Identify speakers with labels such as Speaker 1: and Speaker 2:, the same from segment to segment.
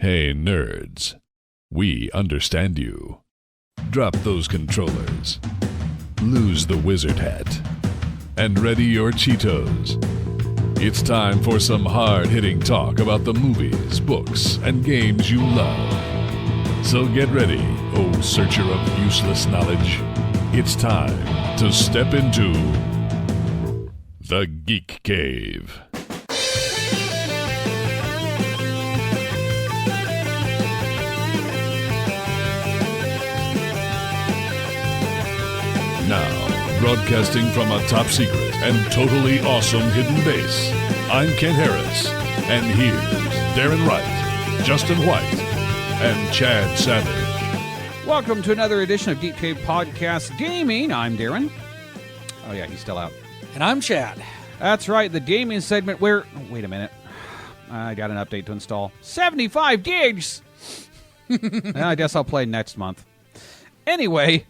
Speaker 1: Hey, nerds. We understand you. Drop those controllers. Lose the wizard hat. And ready your Cheetos. It's time for some hard-hitting talk about the movies, books, and games you love. So get ready, oh searcher of useless knowledge. It's time to step into the Geek Cave. Now, broadcasting from a top secret and totally awesome hidden base, I'm Ken Harris, and here's Darrin Wright, Justin White, and Chad Savage.
Speaker 2: Welcome to another edition of Geek Cave Podcast Gaming. I'm Darrin. Oh yeah, he's still out.
Speaker 3: And I'm Chad.
Speaker 2: That's right, the gaming segment where... Oh, wait a minute. I got an update to install. 75 gigs! I guess I'll play next month. Anyway,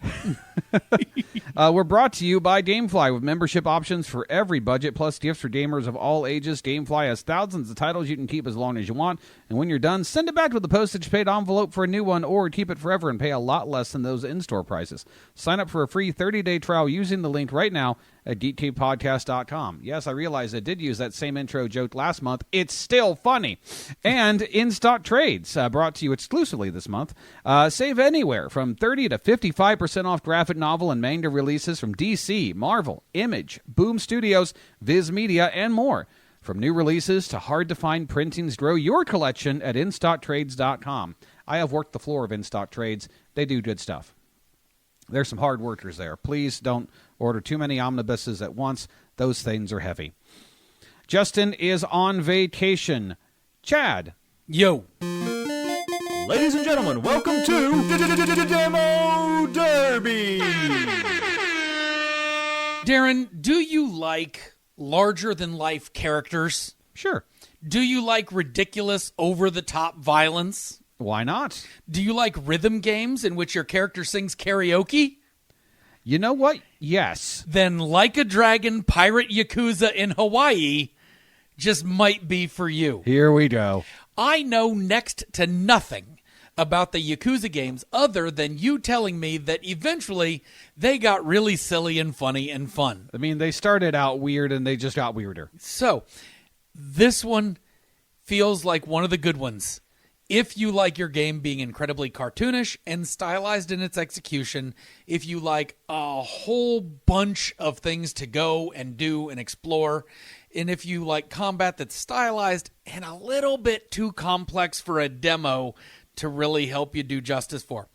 Speaker 2: we're brought to you by Gamefly with membership options for every budget, plus gifts for gamers of all ages. Gamefly has thousands of titles you can keep as long as you want, and when you're done, send it back with a postage-paid envelope for a new one, or keep it forever and pay a lot less than those in-store prices. Sign up for a free 30-day trial using the link right now at geekcavepodcast.com. Yes, I realize I did use that same intro joke last month. It's still funny. And in-stock trades, brought to you exclusively this month. Save anywhere from 30 to 55% off graphic novel and manga releases from DC, Marvel, Image, Boom Studios, Viz Media, and more. From new releases to hard-to-find printings, grow your collection at InStockTrades.com. I have worked the floor of InStock Trades. They do good stuff. There's some hard workers there. Please don't order too many omnibuses at once. Those things are heavy. Justin is on vacation. Chad.
Speaker 3: Yo.
Speaker 4: Ladies and gentlemen, welcome to Demo Derby.
Speaker 3: Darrin, do you like larger-than-life characters?
Speaker 2: Sure.
Speaker 3: Do you like ridiculous, over-the-top violence?
Speaker 2: Why not?
Speaker 3: Do you like rhythm games in which your character sings karaoke?
Speaker 2: You know what? Yes.
Speaker 3: Then Like a Dragon Pirate Yakuza in Hawaii just might be for you.
Speaker 2: Here we go.
Speaker 3: I know next to nothing about the Yakuza games other than you telling me that eventually they got really silly and funny and fun.
Speaker 2: I mean, they started out weird and they just got weirder.
Speaker 3: So, this one feels like one of the good ones. If you like your game being incredibly cartoonish and stylized in its execution, if you like a whole bunch of things to go and do and explore, and if you like combat that's stylized and a little bit too complex for a demo to really help you do justice for.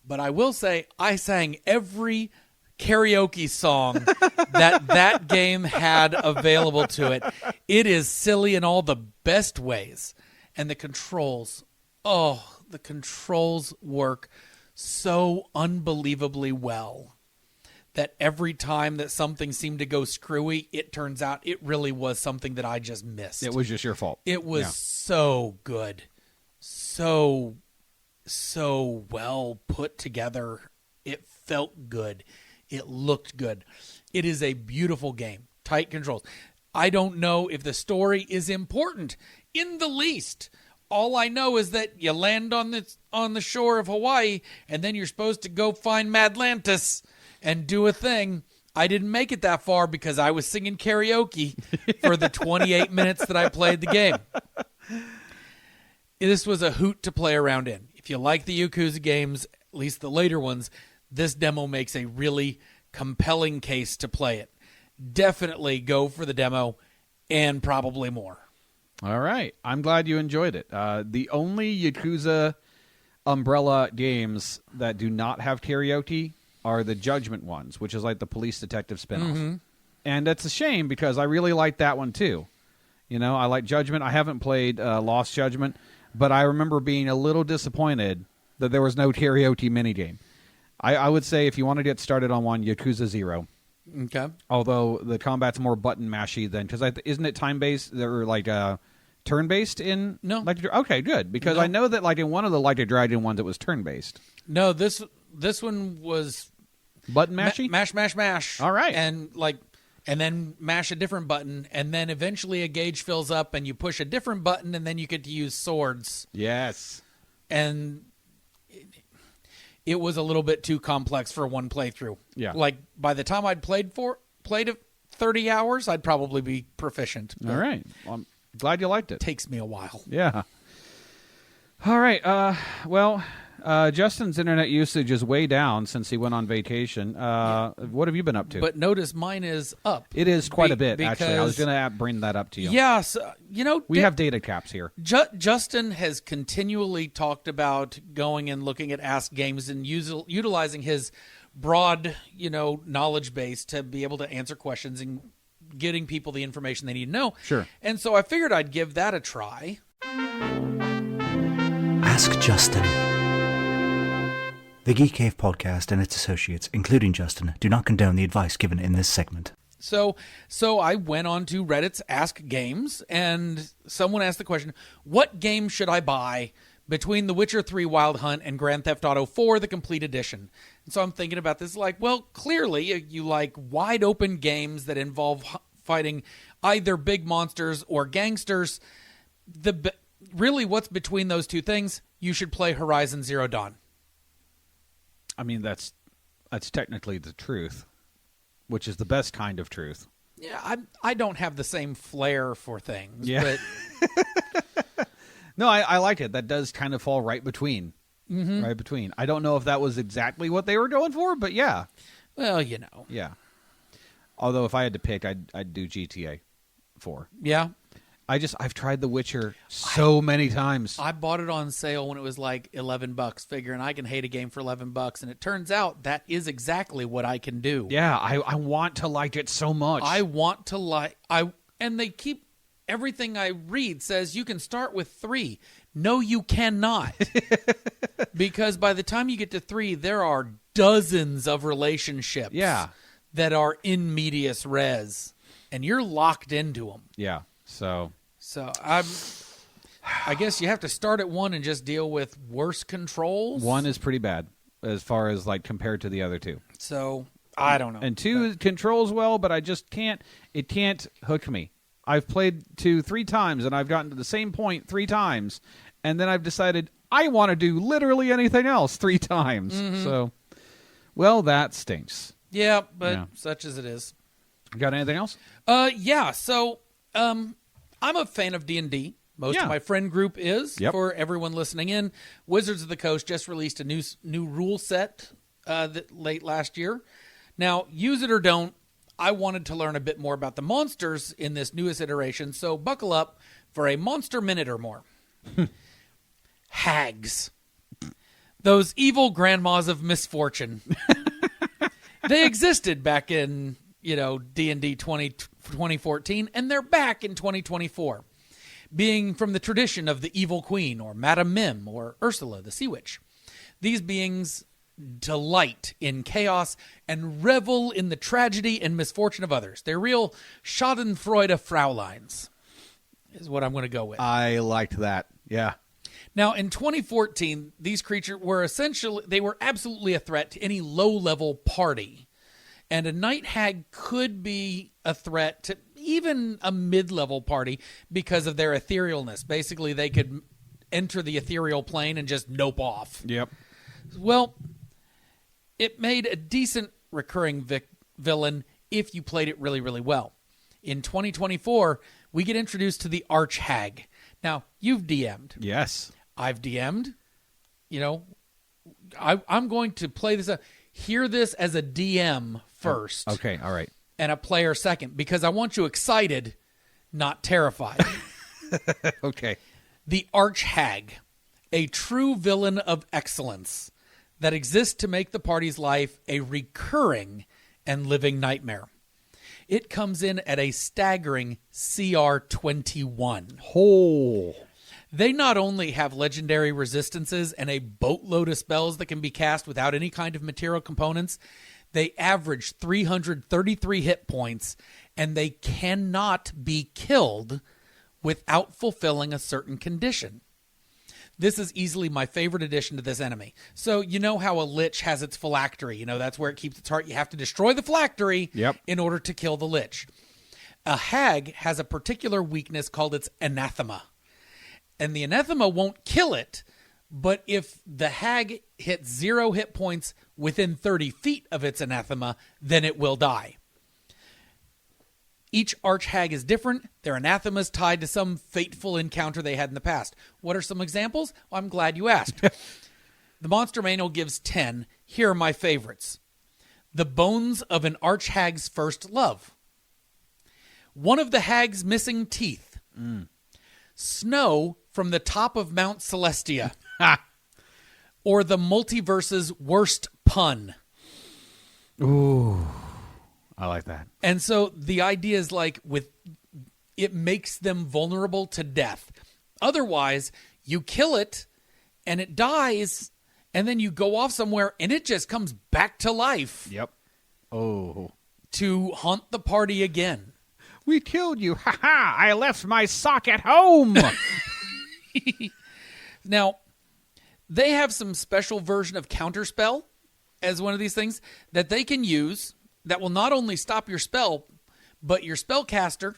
Speaker 3: But I will say, I sang every karaoke song that game had available to it. It is silly in all the best ways. And the controls, the controls work so unbelievably well that every time that something seemed to go screwy, it turns out it really was something that I just missed.
Speaker 2: It was just your fault.
Speaker 3: It was so good. So well put together. It felt good. It looked good. It is a beautiful game. Tight controls. I don't know if the story is important in the least. All I know is that you land on the shore of Hawaii, and then you're supposed to go find Madlantis and do a thing. I didn't make it that far because I was singing karaoke for the 28 minutes that I played the game. This was a hoot to play around in. If you like the Yakuza games, at least the later ones, this demo makes a really compelling case to play it. Definitely go for the demo and probably more.
Speaker 2: All right. I'm glad you enjoyed it. The only Yakuza umbrella games that do not have karaoke are the Judgment ones, which is like the police detective spinoff. Mm-hmm. And that's a shame because I really like that one too. You know, I like Judgment. I haven't played Lost Judgment, but I remember being a little disappointed that there was no karaoke minigame. I would say if you want to get started on one, Yakuza 0.
Speaker 3: Okay.
Speaker 2: Although the combat's more button mashy than because isn't it time based or like turn based in?
Speaker 3: No.
Speaker 2: Okay, good because I know that like in one of the Like a Dragon ones it was turn based.
Speaker 3: No, this one was
Speaker 2: button mashy.
Speaker 3: Mash.
Speaker 2: All right,
Speaker 3: and like and then mash a different button, and then eventually a gauge fills up and you push a different button, and then you get to use swords.
Speaker 2: Yes.
Speaker 3: And it was a little bit too complex for one playthrough.
Speaker 2: Yeah.
Speaker 3: Like, by the time I'd played it 30 hours, I'd probably be proficient.
Speaker 2: All right. Well, I'm glad you liked it.
Speaker 3: Takes me a while.
Speaker 2: Yeah. All right. Justin's internet usage is way down since he went on vacation. What have you been up to?
Speaker 3: But notice mine is up.
Speaker 2: It is quite a bit, actually. I was
Speaker 3: because-
Speaker 2: going to bring that up to you.
Speaker 3: Yes.
Speaker 2: We have data caps here.
Speaker 3: Justin has continually talked about going and looking at Ask Games and utilizing his broad, knowledge base to be able to answer questions and getting people the information they need to know.
Speaker 2: Sure.
Speaker 3: And so I figured I'd give that a try.
Speaker 5: Ask Justin. The Geek Cave podcast and its associates, including Justin, do not condone the advice given in this segment.
Speaker 3: So I went on to Reddit's Ask Games, and someone asked the question, what game should I buy between The Witcher 3 Wild Hunt and Grand Theft Auto 4, the complete edition? And so I'm thinking about this like, well, clearly you like wide open games that involve fighting either big monsters or gangsters. Really, what's between those two things? You should play Horizon Zero Dawn.
Speaker 2: I mean, that's technically the truth, which is the best kind of truth.
Speaker 3: Yeah, I don't have the same flair for things.
Speaker 2: Yeah.
Speaker 3: But
Speaker 2: No, I like it. That does kind of fall right between. Mm-hmm. Right between. I don't know if that was exactly what they were going for, but yeah.
Speaker 3: well,
Speaker 2: Yeah. Although if I had to pick, I'd do GTA 4.
Speaker 3: Yeah.
Speaker 2: I've tried The Witcher so many times.
Speaker 3: I bought it on sale when it was like $11, figuring I can hate a game for $11, and it turns out that is exactly what I can do.
Speaker 2: Yeah, I want to like it so much.
Speaker 3: I want to and they keep everything I read says you can start with 3. No, you cannot. Because by the time you get to 3, there are dozens of relationships that are in medias res, and you're locked into them.
Speaker 2: Yeah. So
Speaker 3: I guess you have to start at 1 and just deal with worse controls.
Speaker 2: 1 is pretty bad as far as like compared to the other 2.
Speaker 3: So I don't know.
Speaker 2: And 2 controls well, but I just can't. It can't hook me. I've played 2 3 times, and I've gotten to the same point 3 times, and then I've decided I want to do literally anything else 3 times.
Speaker 3: Mm-hmm.
Speaker 2: So, well, that stinks.
Speaker 3: Yeah, but such as it is.
Speaker 2: Got anything else?
Speaker 3: Yeah. So, I'm a fan of D&D. Most of my friend group is.
Speaker 2: Yep.
Speaker 3: For everyone listening in, Wizards of the Coast just released a new rule set late last year. Now, use it or don't, I wanted to learn a bit more about the monsters in this newest iteration, so buckle up for a monster minute or more. Hags. Those evil grandmas of misfortune. They existed back in, D&D 2014, and they're back in 2024, being from the tradition of the Evil Queen, or Madame Mim, or Ursula, the Sea Witch. These beings delight in chaos and revel in the tragedy and misfortune of others. They're real Schadenfreude Frauleins, is what I'm going to go with.
Speaker 2: I liked that. Yeah.
Speaker 3: Now, in 2014, these creatures were absolutely a threat to any low-level party. And a night hag could be a threat to even a mid-level party because of their etherealness. Basically, they could enter the ethereal plane and just nope off.
Speaker 2: Yep.
Speaker 3: Well, it made a decent recurring villain if you played it really, really well. In 2024, we get introduced to the Arch Hag. Now, you've DM'd.
Speaker 2: Yes.
Speaker 3: I've DM'd. I'm going to play this. Hear this as a DM first.
Speaker 2: Okay, all right.
Speaker 3: And a player second, because I want you excited, not terrified.
Speaker 2: Okay.
Speaker 3: The Arch Hag, a true villain of excellence that exists to make the party's life a recurring and living nightmare. It comes in at a staggering CR 21.
Speaker 2: Oh.
Speaker 3: They not only have legendary resistances and a boatload of spells that can be cast without any kind of material components, they average 333 hit points, and they cannot be killed without fulfilling a certain condition. This is easily my favorite addition to this enemy. So you know how a lich has its phylactery. You know, that's where it keeps its heart. You have to destroy the phylactery in order to kill the lich. A hag has a particular weakness called its anathema. And the anathema won't kill it, but if the hag hits 0 hit points within 30 feet of its anathema, then it will die. Each archhag is different. Their anathema is tied to some fateful encounter they had in the past. What are some examples? Well, I'm glad you asked. The monster manual gives 10. Here are my favorites. The bones of an archhag's first love. One of the hag's missing teeth. Snow from the top of Mount Celestia. Or the multiverse's worst pun.
Speaker 2: Ooh. I like that.
Speaker 3: And so the idea is like it makes them vulnerable to death. Otherwise, you kill it and it dies, and then you go off somewhere and it just comes back to life.
Speaker 2: Yep. Oh.
Speaker 3: To haunt the party again.
Speaker 2: We killed you. Ha ha! I left my sock at home.
Speaker 3: Now, they have some special version of Counterspell as one of these things that they can use that will not only stop your spell, but your spellcaster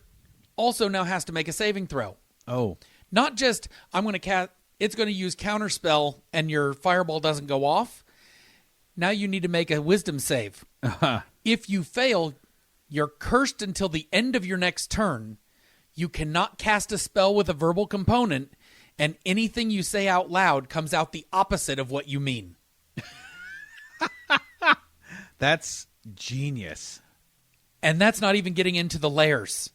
Speaker 3: also now has to make a saving throw.
Speaker 2: Oh.
Speaker 3: Not just, I'm going to cast, it's going to use Counterspell and your fireball doesn't go off. Now you need to make a wisdom save. If you fail, you're cursed until the end of your next turn. You cannot cast a spell with a verbal component, and anything you say out loud comes out the opposite of what you mean.
Speaker 2: That's genius.
Speaker 3: And that's not even getting into the layers.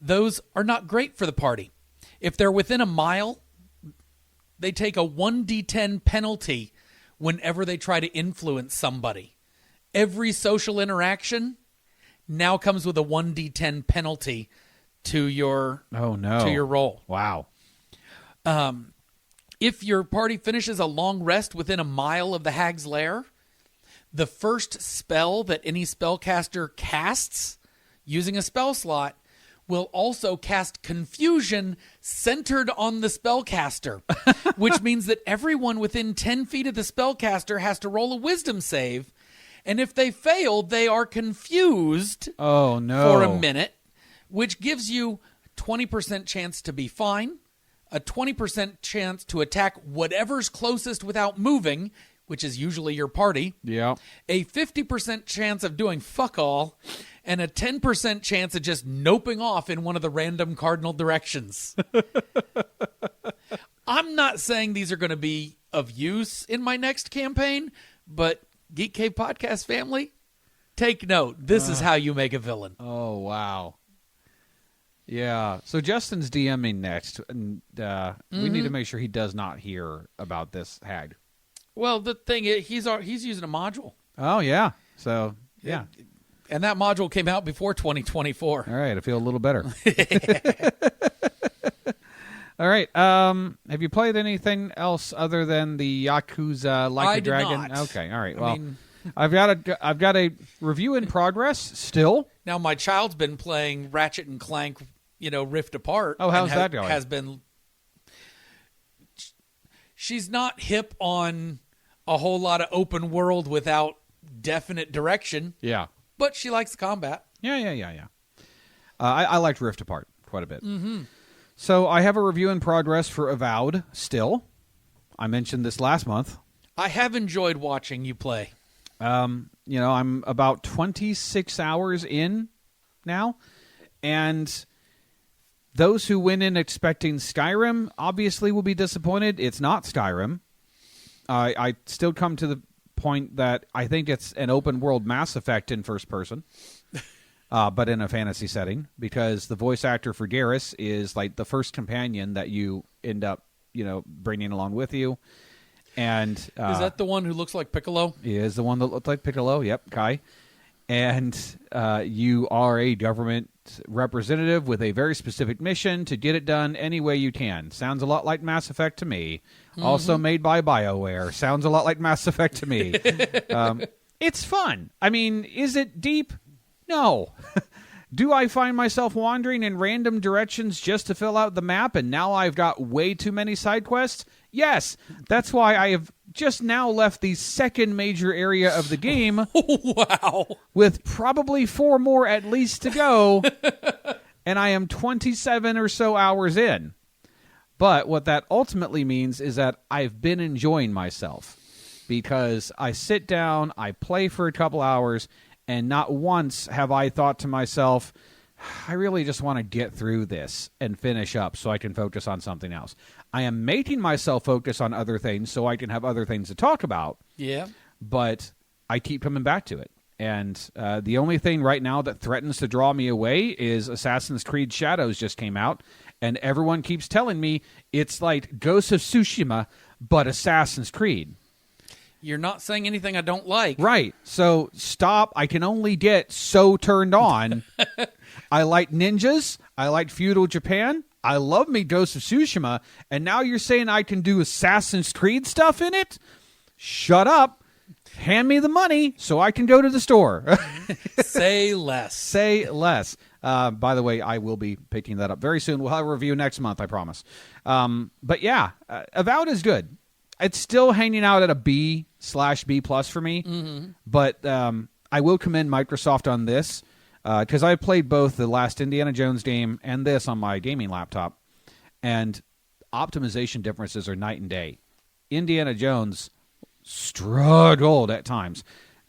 Speaker 3: Those are not great for the party. If they're within a mile, they take a 1d10 penalty whenever they try to influence somebody. Every social interaction now comes with a 1d10 penalty to your to your roll.
Speaker 2: Wow.
Speaker 3: If your party finishes a long rest within a mile of the hag's lair, the first spell that any spellcaster casts using a spell slot will also cast confusion centered on the spellcaster, which means that everyone within 10 feet of the spellcaster has to roll a wisdom save, and if they fail, they are confused
Speaker 2: for
Speaker 3: a minute, which gives you 20% chance to be fine, a 20% chance to attack whatever's closest without moving, which is usually your party.
Speaker 2: Yeah.
Speaker 3: A 50% chance of doing fuck all, and a 10% chance of just noping off in one of the random cardinal directions. I'm not saying these are going to be of use in my next campaign, but Geek Cave Podcast family, take note. This is how you make a villain.
Speaker 2: Oh, wow. Yeah. So Justin's DMing next, and we need to make sure he does not hear about this hag.
Speaker 3: Well, the thing is, he's using a module.
Speaker 2: Oh, yeah. So, yeah.
Speaker 3: And that module came out before 2024.
Speaker 2: All right. I feel a little better. All right. Have you played anything else other than the Yakuza Like a Dragon?
Speaker 3: Not.
Speaker 2: Okay. All right. Well, I've got a review in progress still.
Speaker 3: Now, my child's been playing Ratchet and Clank, Rift Apart.
Speaker 2: Oh, how's that going?
Speaker 3: She's not hip on a whole lot of open world without definite direction.
Speaker 2: Yeah.
Speaker 3: But she likes the combat.
Speaker 2: Yeah. I liked Rift Apart quite a bit. Mm-hmm. So I have a review in progress for Avowed still. I mentioned this last month.
Speaker 3: I have enjoyed watching you play.
Speaker 2: I'm about 26 hours in now, and those who went in expecting Skyrim obviously will be disappointed. It's not Skyrim. I still come to the point that I think it's an open world Mass Effect in first person, but in a fantasy setting, because the voice actor for Garrus is like the first companion that you end up, bringing along with you. And
Speaker 3: is that the one who looks like Piccolo?
Speaker 2: He is the one that looked like Piccolo. Yep, Kai. And you are a government representative with a very specific mission to get it done any way you can. Sounds a lot like Mass Effect to me. Mm-hmm. Also made by BioWare. Sounds a lot like Mass Effect to me. It's fun. I mean, is it deep? No. Do I find myself wandering in random directions just to fill out the map, and now I've got way too many side quests? Yes. That's why I have just now left the second major area of the game.
Speaker 3: Wow.
Speaker 2: With probably 4 more at least to go, and I am 27 or so hours in. But what that ultimately means is that I've been enjoying myself, because I sit down, I play for a couple hours, and not once have I thought to myself, I really just want to get through this and finish up so I can focus on something else. I am making myself focus on other things so I can have other things to talk about.
Speaker 3: Yeah.
Speaker 2: But I keep coming back to it. And the only thing right now that threatens to draw me away is Assassin's Creed Shadows just came out, and everyone keeps telling me it's like Ghost of Tsushima, but Assassin's Creed.
Speaker 3: You're not saying anything I don't like.
Speaker 2: Right. So stop. I can only get so turned on. I like ninjas. I like feudal Japan. I love me Ghost of Tsushima. And now you're saying I can do Assassin's Creed stuff in it? Shut up. Hand me the money so I can go to the store.
Speaker 3: Say less.
Speaker 2: Say less. By the way, I will be picking that up very soon. We'll have a review next month, I promise. But yeah, Avowed is good. It's still hanging out at a B/B+ for me. Mm-hmm. But I will commend Microsoft on this, because I played both the last Indiana Jones game and this on my gaming laptop, and optimization differences are night and day. Indiana Jones struggled at times.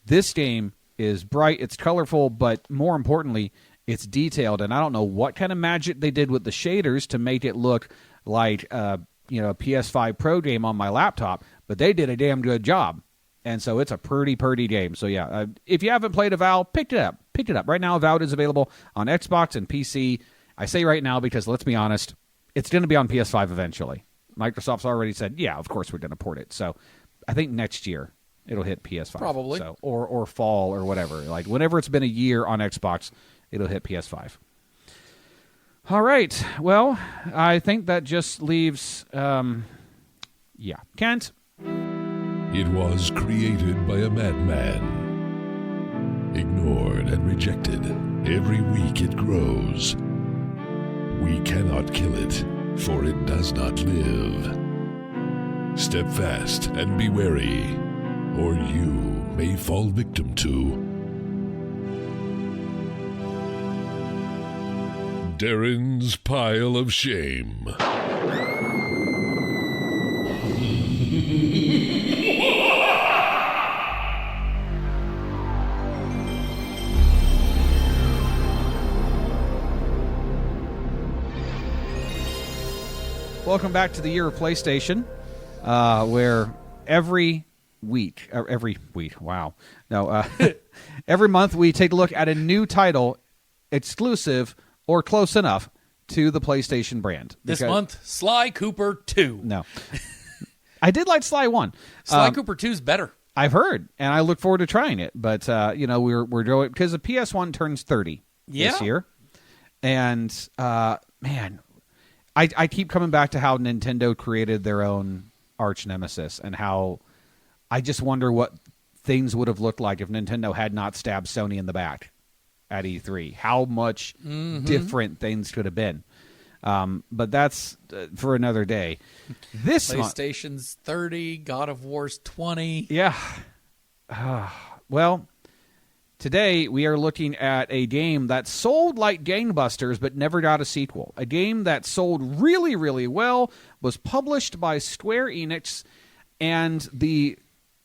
Speaker 2: This game is bright, it's colorful, but more importantly, it's detailed, and I don't know what kind of magic they did with the shaders to make it look like a PS5 Pro game on my laptop, but they did a damn good job. And so it's a pretty game. So yeah, if you haven't played Avowed, pick it up. Pick it up. Right now, Avowed is available on Xbox and PC. I say right now because, let's be honest, it's going to be on PS5 eventually. Microsoft's already said, yeah, of course we're going to port it. So I think next year it'll hit PS5.
Speaker 3: Probably.
Speaker 2: So, or fall or whatever. Like whenever it's been a year on Xbox, it'll hit PS5. All right. Well, I think that just leaves, Kent.
Speaker 1: It was created by a madman. Ignored and rejected. Every week it grows. We cannot kill it, for it does not live. Step fast and be wary, or you may fall victim to Darrin's Pile of Shame.
Speaker 2: Welcome back to the year of PlayStation, where every month we take a look at a new title, exclusive or close enough to the PlayStation brand.
Speaker 3: This month, Sly Cooper 2.
Speaker 2: No. I did like Sly 1.
Speaker 3: Sly Cooper 2's better.
Speaker 2: I've heard, and I look forward to trying it. But, we're doing, because the PS1 turns 30 this year. And, man, I keep coming back to how Nintendo created their own arch nemesis, and how I just wonder what things would have looked like if Nintendo had not stabbed Sony in the back at E3. How much different things could have been. But that's for another day. This
Speaker 3: PlayStation's 30, God of War's 20.
Speaker 2: Yeah. Well, today we are looking at a game that sold like gangbusters but never got a sequel. A game that sold really, really well, was published by Square Enix, and the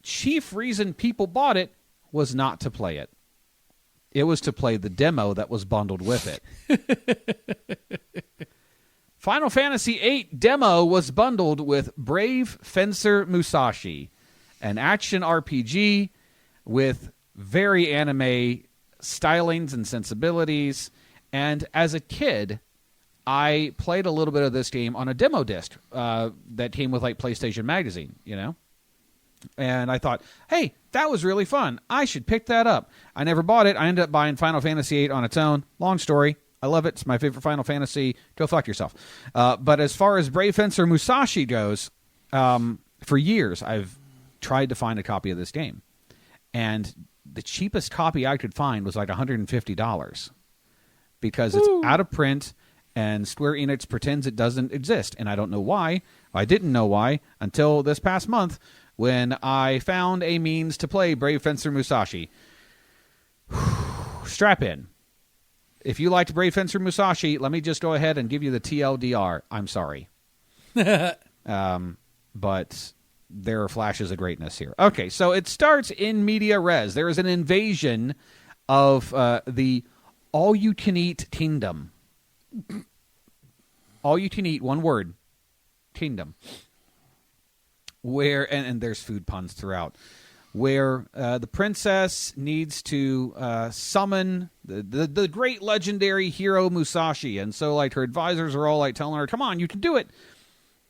Speaker 2: chief reason people bought it was not to play it. It was to play the demo that was bundled with it. Final Fantasy VIII demo was bundled with Brave Fencer Musashi, an action RPG with very anime stylings and sensibilities. And as a kid, I played a little bit of this game on a demo disc that came with like PlayStation Magazine, And I thought, hey, that was really fun. I should pick that up. I never bought it. I ended up buying Final Fantasy VIII on its own. Long story. I love it. It's my favorite Final Fantasy. Go fuck yourself. But as far as Brave Fencer Musashi goes, for years I've tried to find a copy of this game. And the cheapest copy I could find was like $150. because it's out of print, and Square Enix pretends it doesn't exist. And I don't know why. I didn't know why until this past month when I found a means to play Brave Fencer Musashi. Strap in. If you liked Brave Fencer Musashi, let me just go ahead and give you the TLDR. I'm sorry. But there are flashes of greatness here. Okay, so it starts in media res. There is an invasion of the all-you-can-eat kingdom. All-you-can-eat, one word, kingdom. Where, and there's food puns throughout, where the princess needs to summon the great legendary hero Musashi. And so, like, her advisors are all, like, telling her, come on, you can do it.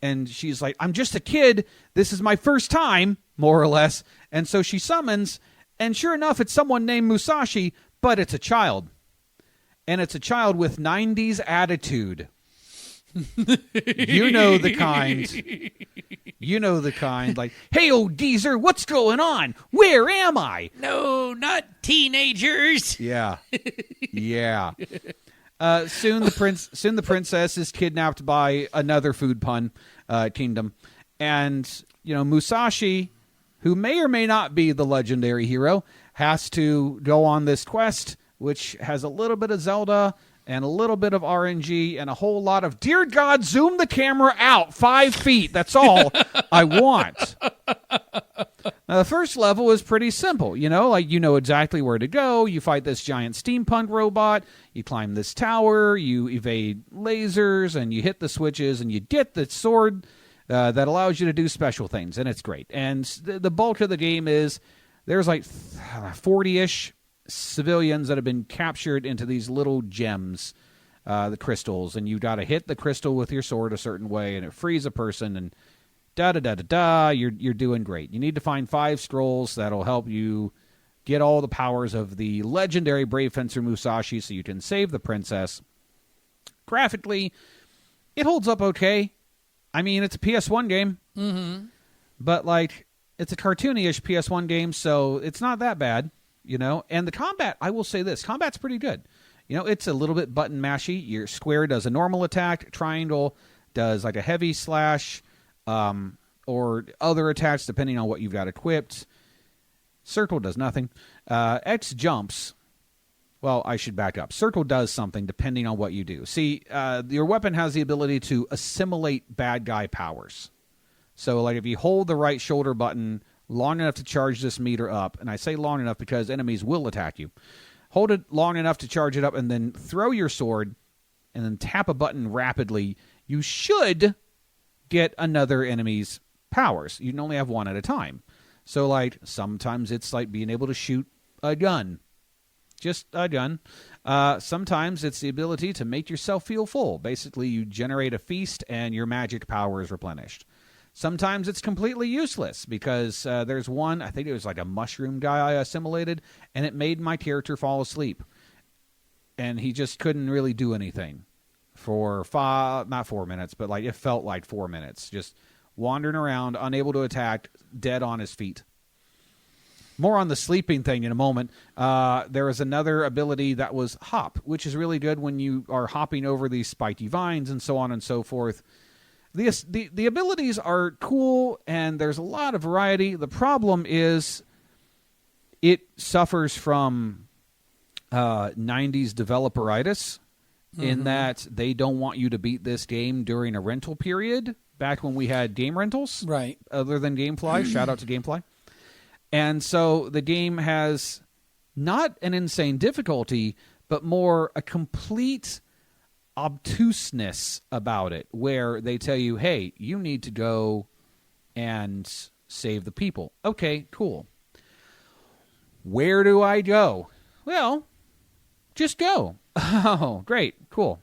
Speaker 2: And she's like, I'm just a kid. This is my first time, more or less. And so she summons, and sure enough, it's someone named Musashi, but it's a child. And it's a child with 90s attitude. You know the kind. You know the kind. Like, hey, old geezer, what's going on? Where am I?
Speaker 3: No, not teenagers.
Speaker 2: Yeah. Yeah. Soon the princess is kidnapped by another food pun kingdom. And, you know, Musashi, who may or may not be the legendary hero, has to go on this quest, which has a little bit of Zelda and a little bit of RNG and a whole lot of, dear God, zoom the camera out 5 feet. That's all I want. Now, the first level is pretty simple. You know, like, you know exactly where to go. You fight this giant steampunk robot. You climb this tower. You evade lasers, and you hit the switches, and you get the sword that allows you to do special things, and it's great. And the bulk of the game is there's like 40-ish civilians that have been captured into these little gems, the crystals, and you got to hit the crystal with your sword a certain way, and it frees a person, and da-da-da-da-da, you're doing great. You need to find 5 scrolls that'll help you get all the powers of the legendary Brave Fencer Musashi so you can save the princess. Graphically, it holds up okay. I mean, it's a PS1 game.
Speaker 3: Mm-hmm.
Speaker 2: But, like, it's a cartoony-ish PS1 game, so it's not that bad, you know? And the combat, I will say this, combat's pretty good. You know, it's a little bit button mashy. Your square does a normal attack, triangle does, like, a heavy slash, or other attacks depending on what you've got equipped. Circle does nothing. X jumps. Well, I should back up. Circle does something depending on what you do. See, your weapon has the ability to assimilate bad guy powers. So, like, if you hold the right shoulder button long enough to charge this meter up, and I say long enough because enemies will attack you, hold it long enough to charge it up, and then throw your sword, and then tap a button rapidly, you should get another enemy's powers. You can only have one at a time. So, like, sometimes it's like being able to shoot a gun. Just a gun. Sometimes it's the ability to make yourself feel full. Basically, you generate a feast and your magic power is replenished. Sometimes it's completely useless because there's one, I think it was like a mushroom guy I assimilated, and it made my character fall asleep. And he just couldn't really do anything for not 4 minutes, but like it felt like 4 minutes. Just wandering around, unable to attack, dead on his feet. More on the sleeping thing in a moment. There was another ability that was hop, which is really good when you are hopping over these spiky vines and so on and so forth. The abilities are cool, and there's a lot of variety. The problem is it suffers from 90s developeritis in that they don't want you to beat this game during a rental period, back when we had game rentals.
Speaker 3: Right.
Speaker 2: Other than Gamefly. Shout out to Gamefly. And so the game has not an insane difficulty, but more a complete obtuseness about it, where they tell you, hey, you need to go and save the people. Okay, cool. Where do I go? Well, just go. Oh, great, cool.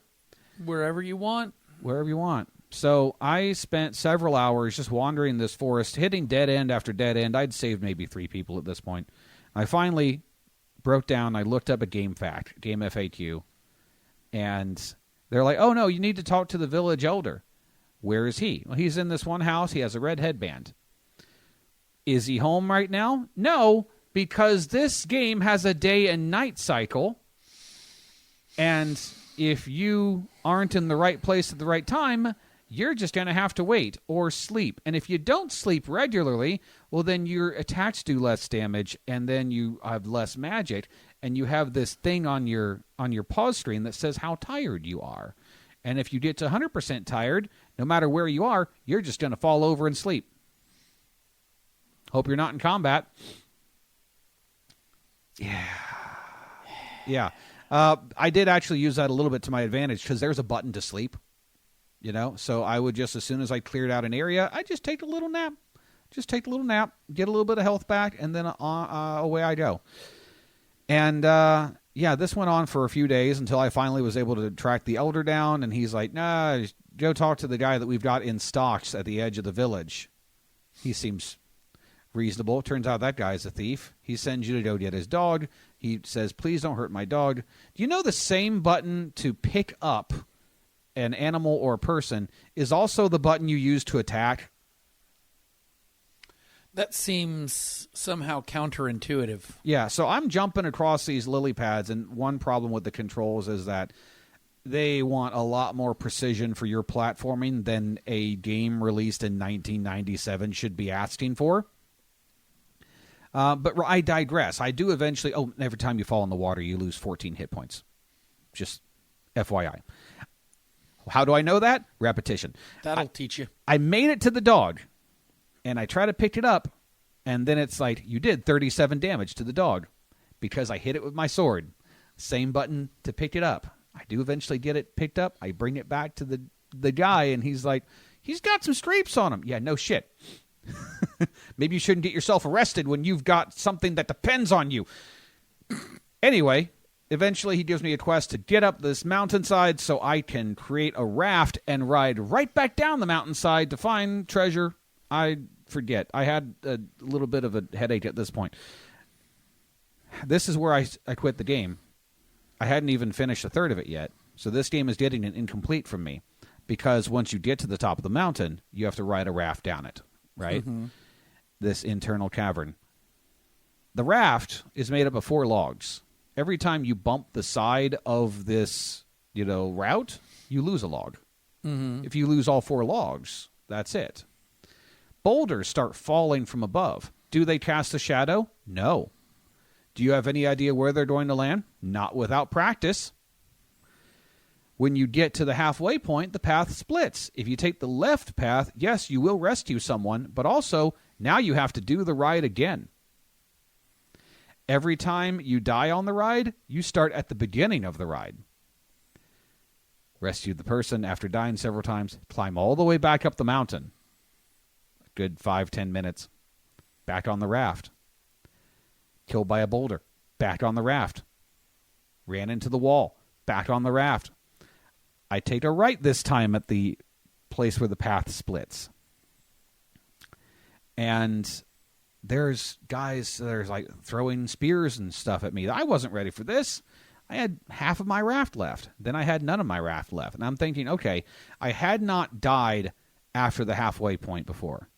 Speaker 3: Wherever you want.
Speaker 2: Wherever you want. So I spent several hours just wandering this forest, hitting dead end after dead end. I'd saved maybe 3 people at this point. I finally broke down. I looked up a game FAQ, and they're like, oh, no, you need to talk to the village elder. Where is he? Well, he's in this one house. He has a red headband. Is he home right now? No, because this game has a day and night cycle, And if you aren't in the right place at the right time, you're just going to have to wait or sleep. And if you don't sleep regularly, well, then your attacks do less damage, and then you have less magic, and you have this thing on your pause screen that says how tired you are. And if you get to 100% tired, no matter where you are, you're just going to fall over and sleep. Hope you're not in combat. Yeah. I did actually use that a little bit to my advantage because there's a button to sleep. So I would just, as soon as I cleared out an area, I just take a little nap. Get a little bit of health back, and then away I go. And, this went on for a few days until I finally was able to track the elder down, and he's like, nah, go talk to the guy that we've got in stocks at the edge of the village. He seems reasonable. Turns out that guy's a thief. He sends you to go get his dog. He says, please don't hurt my dog. Do you know the same button to pick up an animal or a person is also the button you use to attack?
Speaker 3: That seems somehow counterintuitive.
Speaker 2: Yeah, so I'm jumping across these lily pads, and one problem with the controls is that they want a lot more precision for your platforming than a game released in 1997 should be asking for. But I digress. I do eventually... Oh, every time you fall in the water, you lose 14 hit points. Just FYI. How do I know that? Repetition.
Speaker 3: That'll teach you.
Speaker 2: I made it to the dog, and I try to pick it up, and then it's like, you did 37 damage to the dog because I hit it with my sword. Same button to pick it up. I do eventually get it picked up. I bring it back to the guy, and he's like, he's got some streaks on him. Yeah, no shit. Maybe you shouldn't get yourself arrested when you've got something that depends on you. Anyway, eventually he gives me a quest to get up this mountainside so I can create a raft and ride right back down the mountainside to find treasure. I forget. I had a little bit of a headache at this point. This is where I quit the game. I hadn't even finished a third of it yet, so this game is getting an incomplete from me because once you get to the top of the mountain, you have to ride a raft down it. Right? Mm-hmm. This internal cavern. The raft is made up of 4 logs. Every time you bump the side of this, route, you lose a log. Mm-hmm. If you lose all 4 logs, that's it. Boulders start falling from above. Do they cast a shadow? No. Do you have any idea where they're going to land? Not without practice. When you get to the halfway point, the path splits. If you take the left path, yes, you will rescue someone, but also now you have to do the ride again. Every time you die on the ride, you start at the beginning of the ride. Rescue the person after dying several times, climb all the way back up the mountain. A good 5-10 minutes. Back on the raft. Killed by a boulder. Back on the raft. Ran into the wall. Back on the raft. I take a right this time at the place where the path splits. And there's guys that are like throwing spears and stuff at me. I wasn't ready for this. I had half of my raft left. Then I had none of my raft left. And I'm thinking, okay, I had not died after the halfway point before.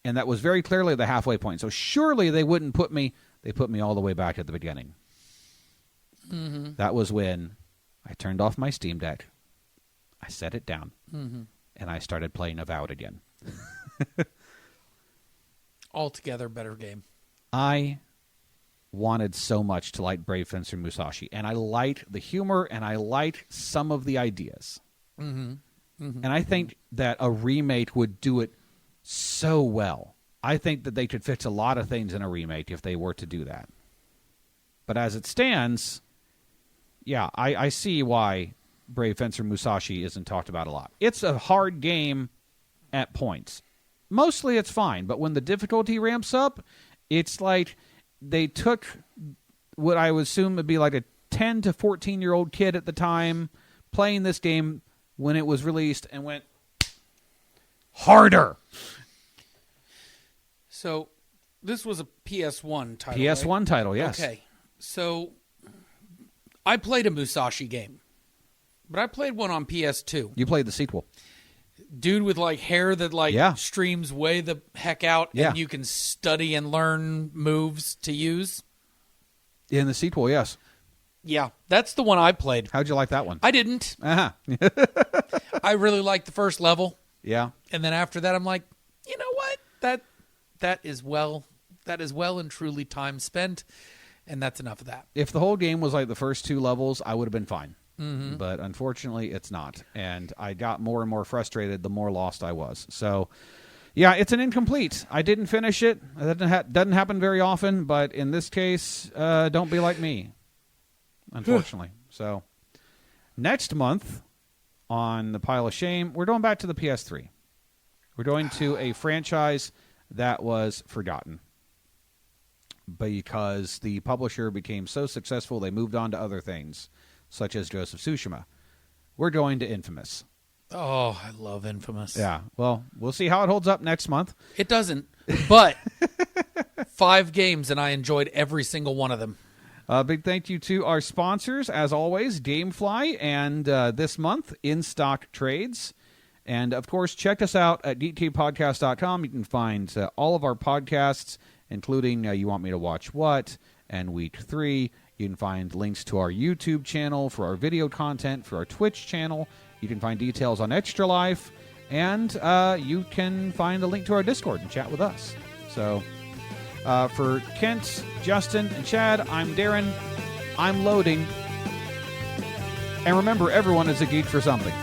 Speaker 2: And that was very clearly the halfway point. So surely they wouldn't put me, they put me all the way back at the beginning. Mm-hmm. That was when I turned off my Steam Deck. I set it down, and I started playing Avowed again.
Speaker 3: Altogether better game.
Speaker 2: I wanted so much to like Brave Fencer Musashi, and I liked the humor, and I liked some of the ideas. Mm-hmm. Mm-hmm. And I think that a remake would do it so well. I think that they could fix a lot of things in a remake if they were to do that. But as it stands, yeah, I see why Brave Fencer Musashi isn't talked about a lot. It's a hard game at points. Mostly it's fine, but when the difficulty ramps up, it's like they took what I would assume would be like a 10 to 14-year-old kid at the time playing this game when it was released and went harder.
Speaker 3: So this was a PS1 title,
Speaker 2: PS1
Speaker 3: right?
Speaker 2: title, yes.
Speaker 3: Okay, so I played a Musashi game. But I played one on PS2.
Speaker 2: You played the sequel.
Speaker 3: Dude with like hair that streams way the heck out, and you can study and learn moves to use.
Speaker 2: In the sequel, yes.
Speaker 3: Yeah, that's the one I played.
Speaker 2: How'd you like that one?
Speaker 3: I didn't.
Speaker 2: Uh-huh.
Speaker 3: I really liked the first level.
Speaker 2: Yeah.
Speaker 3: And then after that, I'm like, you know what? That is well and truly time spent, and that's enough of that.
Speaker 2: If the whole game was like the first 2 levels, I would have been fine. Mm-hmm. But unfortunately, it's not. And I got more and more frustrated the more lost I was. So, yeah, it's an incomplete. I didn't finish it. That doesn't happen very often, but in this case, don't be like me, unfortunately. So, next month on the Pile of Shame, we're going back to the PS3. We're going to a franchise that was forgotten because the publisher became so successful they moved on to other things, such as Ghost of Tsushima. We're going to Infamous.
Speaker 3: Oh, I love Infamous.
Speaker 2: Yeah, well, we'll see how it holds up next month.
Speaker 3: It doesn't, but 5 games, and I enjoyed every single one of them.
Speaker 2: Big thank you to our sponsors, as always, Gamefly, and this month, In Stock Trades. And, of course, check us out at geekcavepodcast.com. You can find all of our podcasts, including You Want Me to Watch What and Week 3. You can find links to our YouTube channel for our video content, for our Twitch channel. You can find details on Extra Life. And you can find a link to our Discord and chat with us. So, for Kent, Justin, and Chad, I'm Darren. I'm loading. And remember, everyone is a geek for something.